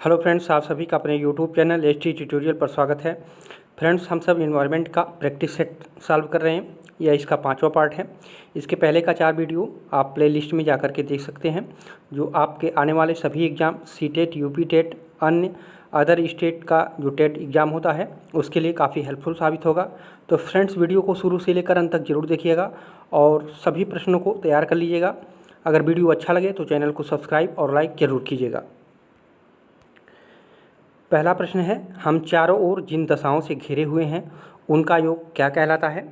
Hello friends, आप सभी का अपने YouTube channel H T tutorial पर स्वागत है। फ्रेंड्स, हम सब इन्वायरमेंट का प्रैक्टिस सेट सॉल्व कर रहे हैं। यह इसका 5वां पार्ट है। इसके पहले का 4 वीडियो आप प्लेलिस्ट में जा कर के देख सकते हैं, जो आपके आने वाले सभी exam C TET, UP TET, अन्य अदर स्टेट का जो टेट एग्ज़ाम होता है उसके लिए काफ़ी हेल्पफुल साबित होगा। तो फ्रेंड्स, वीडियो को शुरू से लेकर अंत तक जरूर देखिएगा और सभी प्रश्नों को तैयार कर लीजिएगा। अगर वीडियो अच्छा लगे तो चैनल को सब्सक्राइब और लाइक जरूर कीजिएगा। पहला प्रश्न है, हम चारों ओर जिन दशाओं से घिरे हुए हैं उनका योग क्या कहलाता है?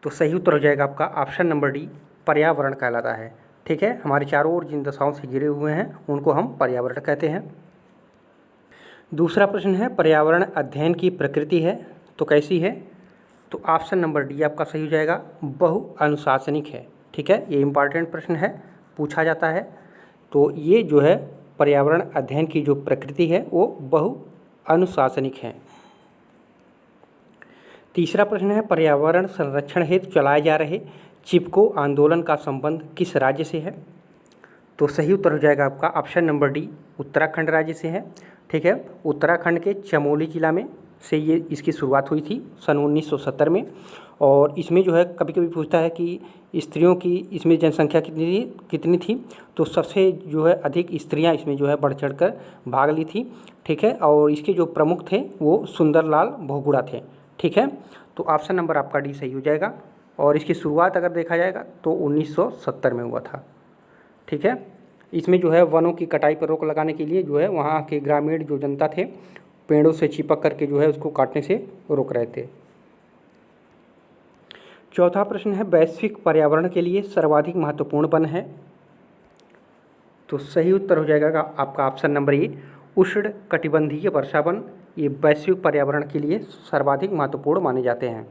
तो सही उत्तर हो जाएगा आपका ऑप्शन नंबर डी, पर्यावरण कहलाता है। ठीक है, हमारे चारों ओर जिन दशाओं से घिरे हुए हैं उनको हम पर्यावरण कहते हैं। दूसरा प्रश्न है, पर्यावरण अध्ययन की प्रकृति है तो कैसी है? तो ऑप्शन नंबर डी आपका सही हो जाएगा, बहु अनुशासनिक है। ठीक है, ये इम्पॉर्टेंट प्रश्न है, पूछा जाता है। तो ये जो है पर्यावरण अध्ययन की जो प्रकृति है वो बहु अनुशासनिक है। तीसरा प्रश्न है, पर्यावरण संरक्षण हेतु चलाए जा रहे चिपको आंदोलन का संबंध किस राज्य से है? तो सही उत्तर हो जाएगा आपका ऑप्शन नंबर डी, उत्तराखंड राज्य से है। ठीक है, उत्तराखंड के चमोली जिला में से ये इसकी शुरुआत हुई थी सन 1970 में। और इसमें जो है कभी कभी पूछता है कि स्त्रियों की इसमें जनसंख्या कितनी थी? तो सबसे जो है अधिक स्त्रियां इसमें जो है बढ़ चढ़ कर भाग ली थी। ठीक है, और इसके जो प्रमुख थे वो सुंदरलाल बहुगुणा थे। ठीक है, तो ऑप्शन नंबर आपका डी सही हो जाएगा। और इसकी शुरुआत अगर देखा जाएगा तो 1970 में हुआ था। ठीक है, इसमें जो है वनों की कटाई पर रोक लगाने के लिए जो है वहाँ के ग्रामीण जो जनता थे पेड़ों से चिपक करके जो है उसको काटने से रोक रहे थे। चौथा प्रश्न है, वैश्विक पर्यावरण के लिए सर्वाधिक महत्वपूर्ण वन है? तो सही उत्तर हो जाएगा आपका ऑप्शन नंबर ए, उष्ण कटिबंधीय वर्षा वन। ये वैश्विक पर्यावरण के लिए सर्वाधिक महत्वपूर्ण माने जाते हैं।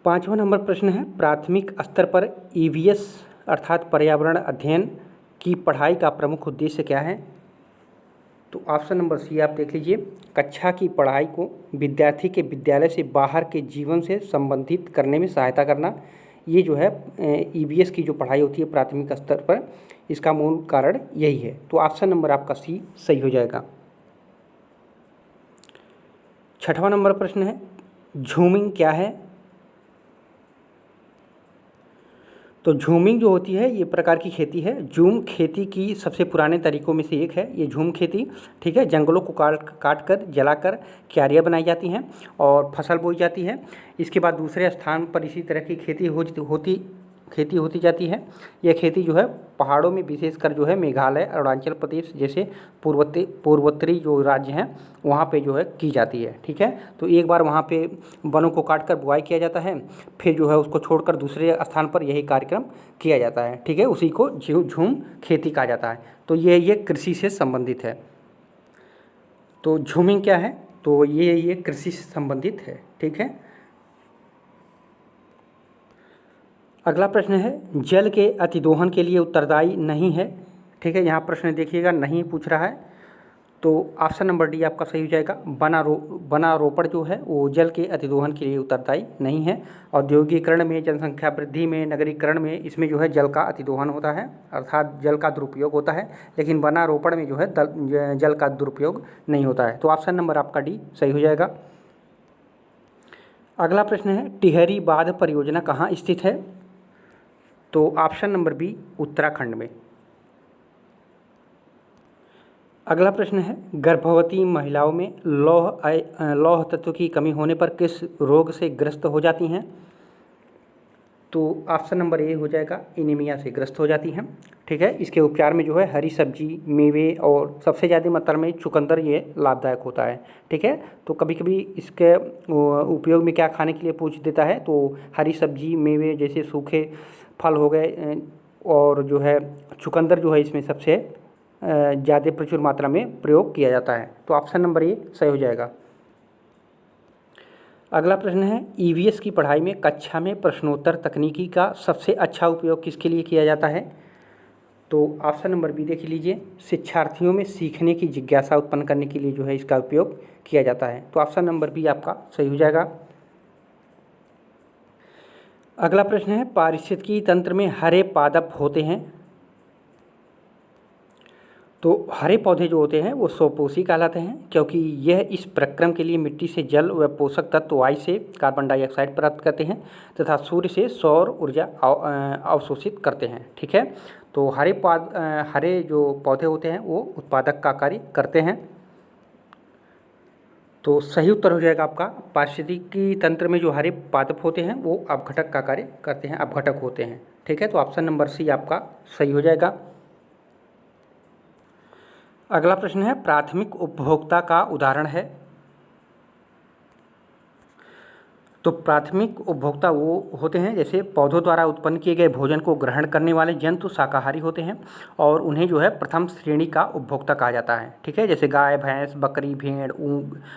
5वां नंबर प्रश्न है, प्राथमिक स्तर पर ईवीएस अर्थात पर्यावरण अध्ययन की पढ़ाई का प्रमुख उद्देश्य क्या है? तो ऑप्शन नंबर सी आप देख लीजिए, कक्षा की पढ़ाई को विद्यार्थी के विद्यालय से बाहर के जीवन से संबंधित करने में सहायता करना। ये जो है ईवीएस की जो पढ़ाई होती है प्राथमिक स्तर पर, इसका मूल कारण यही है। तो ऑप्शन नंबर आपका सी सही हो जाएगा। 6वां नंबर प्रश्न है, झूमिंग क्या है? तो झूमिंग जो होती है ये प्रकार की खेती है। झूम खेती की सबसे पुराने तरीकों में से एक है ये झूम खेती। ठीक है, जंगलों को काट कर जलाकर क्यारियाँ बनाई जाती हैं और फसल बोई जाती है। इसके बाद दूसरे स्थान पर इसी तरह की खेती होती जाती है। यह खेती जो है पहाड़ों में, विशेषकर जो है मेघालय, अरुणाचल प्रदेश जैसे पूर्वोत्तरी जो राज्य हैं वहाँ पे जो है की जाती है। ठीक है, तो एक बार वहाँ पे वनों को काट कर बुआई किया जाता है, फिर जो है उसको छोड़कर दूसरे स्थान पर यही कार्यक्रम किया जाता है। ठीक है, उसी को झूम खेती कहा जाता है। तो ये कृषि से संबंधित है। तो झूमिंग क्या है? तो ये कृषि से संबंधित है। ठीक है, अगला प्रश्न है, जल के अतिदोहन के लिए उत्तरदायी नहीं है। ठीक है, यहाँ प्रश्न देखिएगा, नहीं पूछ रहा है। तो ऑप्शन नंबर डी आपका सही हो जाएगा, वनारोपण जो है वो जल के अतिदोहन के लिए उत्तरदायी नहीं है। औद्योगिकरण में, जनसंख्या वृद्धि में, नगरीकरण में इसमें जो है जल का अतिदोहन होता है, अर्थात जल का दुरुपयोग होता है। लेकिन वनारोपण में जो है जल का दुरुपयोग नहीं होता है। तो ऑप्शन नंबर आपका डी सही हो जाएगा। अगला प्रश्न है, टिहरी बांध परियोजना कहाँ स्थित है? तो ऑप्शन नंबर बी, उत्तराखंड में। अगला प्रश्न है, गर्भवती महिलाओं में लौह तत्व की कमी होने पर किस रोग से ग्रस्त हो जाती हैं? तो ऑप्शन नंबर ए हो जाएगा, एनीमिया से ग्रस्त हो जाती हैं। ठीक है, इसके उपचार में जो है हरी सब्जी, मेवे और सबसे ज़्यादा मात्रा में चुकंदर ये लाभदायक होता है। ठीक है, तो कभी कभी इसके उपयोग में क्या खाने के लिए पूछ देता है, तो हरी सब्जी, मेवे जैसे सूखे फल हो गए और जो है चुकंदर जो है इसमें सबसे ज़्यादा प्रचुर मात्रा में प्रयोग किया जाता है। तो ऑप्शन नंबर ए सही हो जाएगा। अगला प्रश्न है, ईवीएस की पढ़ाई में कक्षा में प्रश्नोत्तर तकनीकी का सबसे अच्छा उपयोग किसके लिए किया जाता है? तो ऑप्शन नंबर बी देख लीजिए, शिक्षार्थियों में सीखने की जिज्ञासा उत्पन्न करने के लिए जो है इसका उपयोग किया जाता है। तो ऑप्शन नंबर बी आपका सही हो जाएगा। अगला प्रश्न है, पारिस्थितिकी तंत्र में हरे पादप होते हैं। तो हरे पौधे जो होते हैं वो स्वपोषी कहलाते हैं, क्योंकि यह इस प्रक्रम के लिए मिट्टी से जल व पोषक तत्व, वायु से कार्बन डाइऑक्साइड प्राप्त करते हैं तथा सूर्य से सौर ऊर्जा अवशोषित करते हैं। ठीक है, तो हरे जो पौधे होते हैं वो उत्पादक का कार्य करते हैं। तो सही उत्तर हो जाएगा आपका, पारिस्थितिकी तंत्र में जो हरे पादप होते हैं वो अपघटक का कार्य करते हैं, अपघटक होते हैं। ठीक है, तो ऑप्शन नंबर सी आपका सही हो जाएगा। अगला प्रश्न है, प्राथमिक उपभोक्ता का उदाहरण है। तो प्राथमिक उपभोक्ता वो होते हैं जैसे पौधों द्वारा उत्पन्न किए गए भोजन को ग्रहण करने वाले जंतु शाकाहारी होते हैं और उन्हें जो है प्रथम श्रेणी का उपभोक्ता कहा जाता है। ठीक है, जैसे गाय, भैंस, बकरी, भेड़,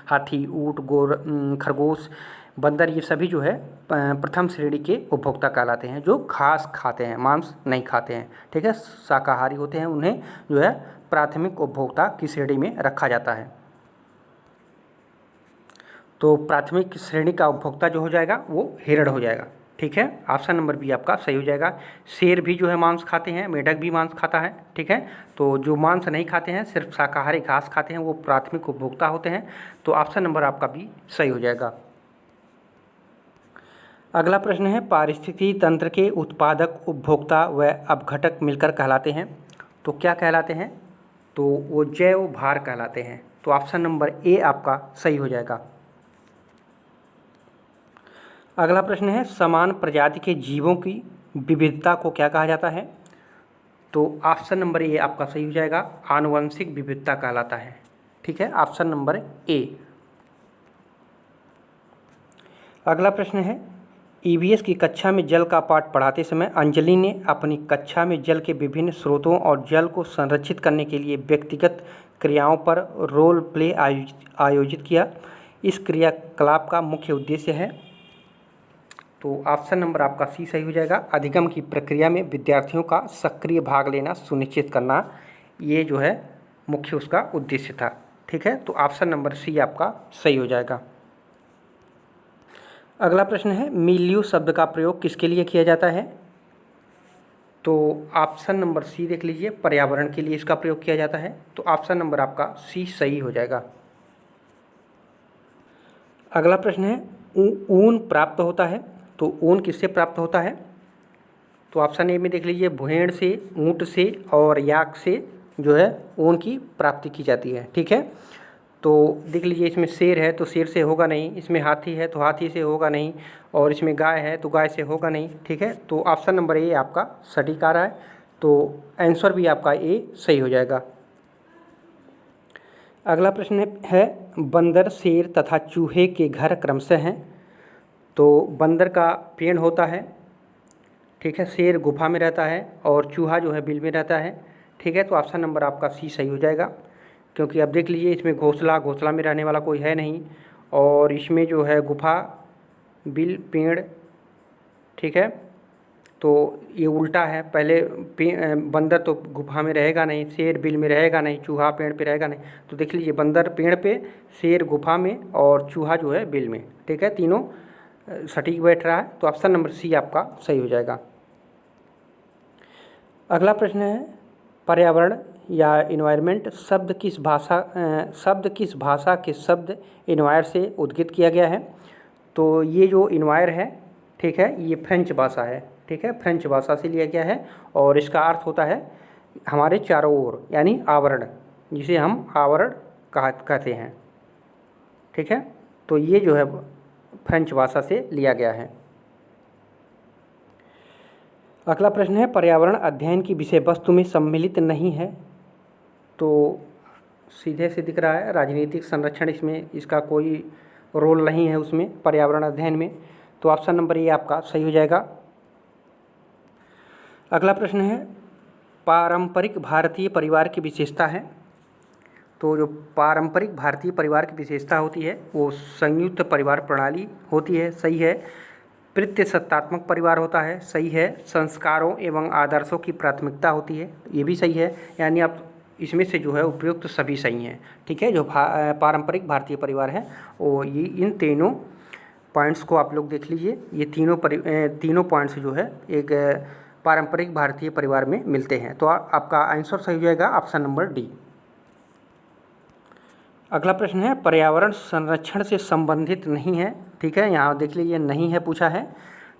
हाथी, ऊँट, खरगोश, बंदर, ये सभी जो है प्रथम श्रेणी के उपभोक्ता कहलाते हैं, जो घास खाते हैं, मांस नहीं खाते हैं। ठीक है, शाकाहारी होते हैं, उन्हें जो है प्राथमिक उपभोक्ता की श्रेणी में रखा जाता है। तो प्राथमिक श्रेणी का उपभोक्ता जो हो जाएगा वो हिरण हो जाएगा। ठीक है, ऑप्शन नंबर बी आपका सही हो जाएगा। शेर भी जो है मांस खाते हैं, मेढक भी मांस खाता है। ठीक है, तो जो मांस नहीं खाते हैं, सिर्फ शाकाहारी घास खाते हैं, वो प्राथमिक उपभोक्ता होते हैं। तो ऑप्शन नंबर आपका बी सही हो जाएगा। अगला प्रश्न है, पारिस्थितिकी तंत्र के उत्पादक, उपभोक्ता व अपघटक मिलकर कहलाते हैं। तो क्या कहलाते हैं? तो वो जैव भार कहलाते हैं। तो ऑप्शन नंबर ए आपका सही हो जाएगा। अगला प्रश्न है, समान प्रजाति के जीवों की विविधता को क्या कहा जाता है? तो ऑप्शन नंबर ए आपका सही हो जाएगा, आनुवंशिक विविधता कहलाता है। ठीक है, ऑप्शन नंबर ए। अगला प्रश्न है, ईवीएस की कक्षा में जल का पाठ पढ़ाते समय अंजलि ने अपनी कक्षा में जल के विभिन्न स्रोतों और जल को संरक्षित करने के लिए व्यक्तिगत क्रियाओं पर रोल प्ले आयोजित किया। इस क्रियाकलाप का मुख्य उद्देश्य है। तो ऑप्शन नंबर आपका सी सही हो जाएगा, अधिगम की प्रक्रिया में विद्यार्थियों का सक्रिय भाग लेना सुनिश्चित करना, ये जो है मुख्य उसका उद्देश्य था। ठीक है, तो ऑप्शन नंबर सी आपका सही हो जाएगा। अगला प्रश्न है, मिलियू शब्द का प्रयोग किसके लिए किया जाता है? तो ऑप्शन नंबर सी देख लीजिए, पर्यावरण के लिए इसका प्रयोग किया जाता है। तो ऑप्शन नंबर आपका सी सही हो जाएगा। अगला प्रश्न है, ऊन प्राप्त होता है। तो ऊन किससे प्राप्त होता है? तो ऑप्शन ए में देख लीजिए, भेड़ से, ऊँट से और याक से जो है ऊन की प्राप्ति की जाती है। ठीक है, तो देख लीजिए, इसमें शेर है तो शेर से होगा नहीं, इसमें हाथी है तो हाथी से होगा नहीं, और इसमें गाय है तो गाय से होगा नहीं। ठीक है, तो ऑप्शन नंबर ए आपका सटीक आ रहा है। तो आंसर भी आपका ए सही हो जाएगा। अगला प्रश्न है, बंदर, शेर तथा चूहे के घर क्रमशः हैं। तो बंदर का पेड़ होता है। ठीक है, शेर गुफा में रहता है और चूहा जो है बिल में रहता है। ठीक है, तो ऑप्शन नंबर आपका सी सही हो जाएगा, क्योंकि अब देख लीजिए, इसमें घोंसला में रहने वाला कोई है नहीं, और इसमें जो है गुफा, बिल, पेड़। ठीक है, तो ये उल्टा है, पहले बंदर तो गुफा में रहेगा नहीं, शेर बिल में रहेगा नहीं, चूहा पेड़ पे रहेगा नहीं। तो देख लीजिए, बंदर पेड़ पे, शेर गुफा में और चूहा जो है बिल में। ठीक है, तीनों सटीक बैठ रहा है। तो ऑप्शन नंबर सी आपका सही हो जाएगा। अगला प्रश्न है, पर्यावरण या इन्वायरमेंट शब्द किस भाषा के शब्द इन्वायर से उद्गित किया गया है? तो ये जो इन्वायर है, ठीक है, ये फ्रेंच भाषा है। ठीक है, फ्रेंच भाषा से लिया गया है और इसका अर्थ होता है हमारे चारों ओर, यानी आवरण, जिसे हम आवरण कहते हैं। ठीक है, तो ये जो है फ्रेंच भाषा से लिया गया है। अगला प्रश्न है, पर्यावरण अध्ययन की विषय वस्तु में सम्मिलित नहीं है। तो सीधे से दिख रहा है, राजनीतिक संरक्षण इसमें इसका कोई रोल नहीं है उसमें, पर्यावरण अध्ययन में। तो ऑप्शन नंबर ए आपका सही हो जाएगा। अगला प्रश्न है, पारंपरिक भारतीय परिवार की विशेषता है। तो जो पारंपरिक भारतीय परिवार की विशेषता होती है वो संयुक्त परिवार प्रणाली होती है, सही है। पितृसत्तात्मक परिवार होता है, सही है। संस्कारों एवं आदर्शों की प्राथमिकता होती है, ये भी सही है। यानी आप इसमें से जो है उपयुक्त तो सभी सही हैं। ठीक है, जो पारंपरिक भारतीय परिवार है वो ये इन तीनों पॉइंट्स को आप लोग देख लीजिए। ये तीनों पॉइंट्स जो है एक पारंपरिक भारतीय परिवार में मिलते हैं। तो आपका आंसर सही हो जाएगा ऑप्शन नंबर डी। अगला प्रश्न है पर्यावरण संरक्षण से संबंधित नहीं है। ठीक है, यहाँ देख लीजिए नहीं है पूछा है।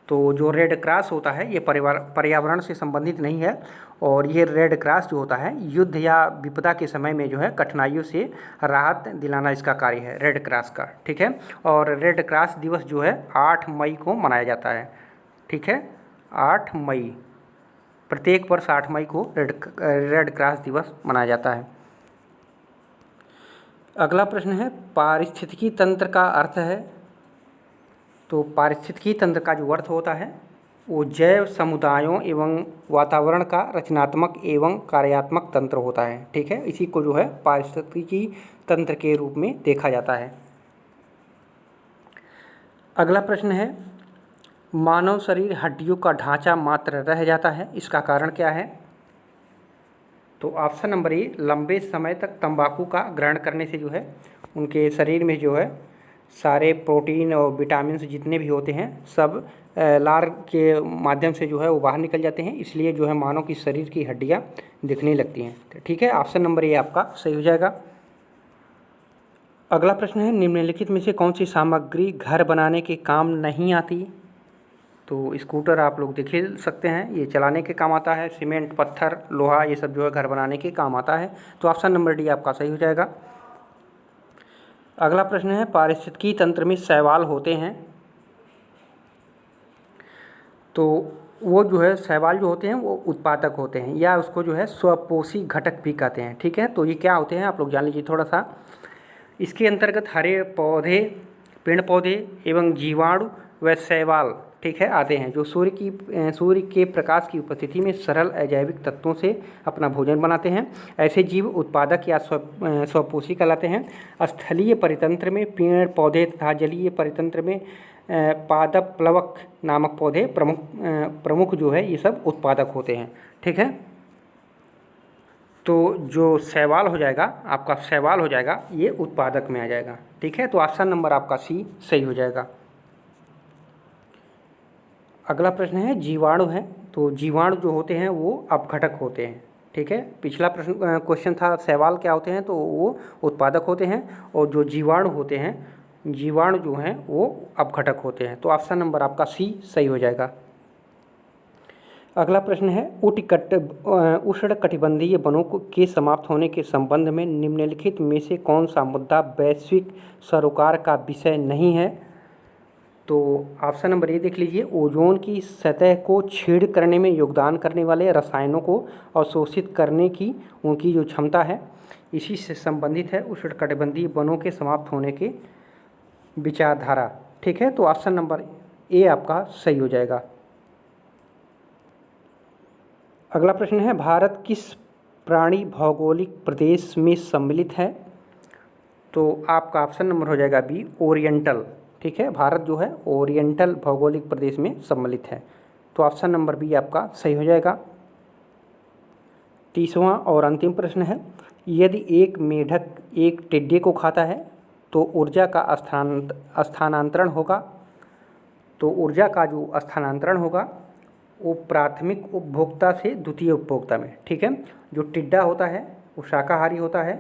तो जो रेड क्रॉस होता है ये पर्यावरण से संबंधित नहीं है, और ये रेड क्रॉस जो होता है युद्ध या विपदा के समय में जो है कठिनाइयों से राहत दिलाना इसका कार्य है रेड क्रॉस का। ठीक है, और रेड क्रॉस दिवस जो है 8 मई को मनाया जाता है। ठीक है, 8 मई, प्रत्येक वर्ष 8 मई को रेड क्रॉस दिवस मनाया जाता है। अगला प्रश्न है पारिस्थितिकी तंत्र का अर्थ है। तो पारिस्थितिकी तंत्र का जो अर्थ होता है वो जैव समुदायों एवं वातावरण का रचनात्मक एवं कार्यात्मक तंत्र होता है। ठीक है, इसी को जो है पारिस्थितिकी तंत्र के रूप में देखा जाता है। अगला प्रश्न है मानव शरीर हड्डियों का ढांचा मात्र रह जाता है, इसका कारण क्या है? तो ऑप्शन नंबर ए, लंबे समय तक तंबाकू का ग्रहण करने से जो है उनके शरीर में जो है सारे प्रोटीन और विटामिन जितने भी होते हैं सब लार के माध्यम से जो है वो बाहर निकल जाते हैं, इसलिए जो है मानव की शरीर की हड्डियां दिखने लगती हैं। तो ठीक है, ऑप्शन नंबर ए आपका सही हो जाएगा। अगला प्रश्न है निम्नलिखित में से कौन सी सामग्री घर बनाने के काम नहीं आती? तो स्कूटर आप लोग देख ही सकते हैं, ये चलाने के काम आता है। सीमेंट, पत्थर, लोहा, ये सब जो है घर बनाने के काम आता है। तो ऑप्शन नंबर डी आपका सही हो जाएगा। अगला प्रश्न है पारिस्थितिकी तंत्र में शैवाल होते हैं। तो वो जो है शैवाल जो होते हैं वो उत्पादक होते हैं, या उसको जो है स्वपोषी घटक भी कहते हैं। ठीक है, तो ये क्या होते हैं आप लोग जान लीजिए थोड़ा सा। इसके अंतर्गत हरे पौधे, पेड़ पौधे एवं जीवाणु व शैवाल, ठीक है, आते हैं जो सूर्य के प्रकाश की उपस्थिति में सरल अजैविक तत्वों से अपना भोजन बनाते हैं। ऐसे जीव उत्पादक या स्वपोषी कहलाते हैं। स्थलीय परितंत्र में पेड़ पौधे तथा जलीय परितंत्र में पादप प्लवक नामक पौधे प्रमुख जो है ये सब उत्पादक होते हैं। ठीक है, तो जो शैवाल हो जाएगा आपका, शैवाल हो जाएगा ये उत्पादक में आ जाएगा। ठीक है, तो ऑप्शन नंबर आपका सी सही हो जाएगा। अगला प्रश्न है जीवाणु है। तो जीवाणु जो होते हैं वो अपघटक होते हैं। ठीक है, पिछला प्रश्न क्वेश्चन था शैवाल क्या होते हैं, तो वो उत्पादक होते हैं, और जो जीवाणु होते हैं, जीवाणु जो हैं वो अपघटक होते हैं। तो ऑप्शन नंबर आपका सी सही हो जाएगा। अगला प्रश्न है उष्णकटिबंधीय वनों के समाप्त होने के संबंध में निम्नलिखित में से कौन सा मुद्दा वैश्विक सरोकार का विषय नहीं है? तो ऑप्शन नंबर ए देख लीजिए, ओजोन की सतह को छेद करने में योगदान करने वाले रसायनों को अवशोषित करने की उनकी जो क्षमता है इसी से संबंधित है उष्णकटिबंधीय वनों के समाप्त होने के विचारधारा। ठीक है, तो ऑप्शन नंबर ए आपका सही हो जाएगा। अगला प्रश्न है भारत किस प्राणी भौगोलिक प्रदेश में सम्मिलित है? तो आपका ऑप्शन नंबर हो जाएगा बी, ओरिएंटल। ठीक है, भारत जो है ओरिएंटल भौगोलिक प्रदेश में सम्मिलित है। तो ऑप्शन नंबर बी आपका सही हो जाएगा। 30वां और अंतिम प्रश्न है यदि एक मेढक एक टिड्डे को खाता है तो ऊर्जा का स्थानांतरण होगा। तो ऊर्जा का जो स्थानांतरण होगा वो प्राथमिक उपभोक्ता से द्वितीय उपभोक्ता में। ठीक है, जो टिड्डा होता है वो शाकाहारी होता है।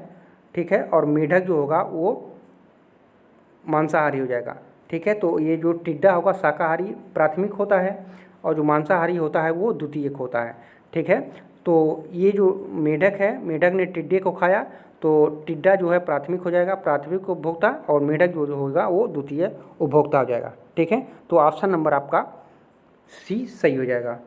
ठीक है, और मेढक जो होगा वो मांसाहारी हो जाएगा। ठीक है, तो ये जो टिड्डा होगा शाकाहारी प्राथमिक होता है, और जो मांसाहारी होता है वो द्वितीयक होता है। ठीक है, तो ये जो मेढक है, मेढक ने टिड्डे को खाया तो टिड्डा जो है प्राथमिक हो जाएगा, प्राथमिक उपभोक्ता, और मेढक जो होगा वो द्वितीय उपभोक्ता हो जाएगा। ठीक है, तो ऑप्शन नंबर आपका सी सही हो जाएगा।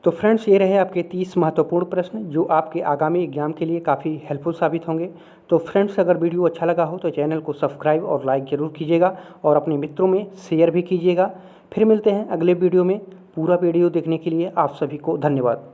तो फ्रेंड्स ये रहे आपके 30 महत्वपूर्ण प्रश्न जो आपके आगामी एग्जाम के लिए काफ़ी हेल्पफुल साबित होंगे। तो फ्रेंड्स अगर वीडियो अच्छा लगा हो तो चैनल को सब्सक्राइब और लाइक ज़रूर कीजिएगा, और अपने मित्रों में शेयर भी कीजिएगा। फिर मिलते हैं अगले वीडियो में। पूरा वीडियो देखने के लिए आप सभी को धन्यवाद।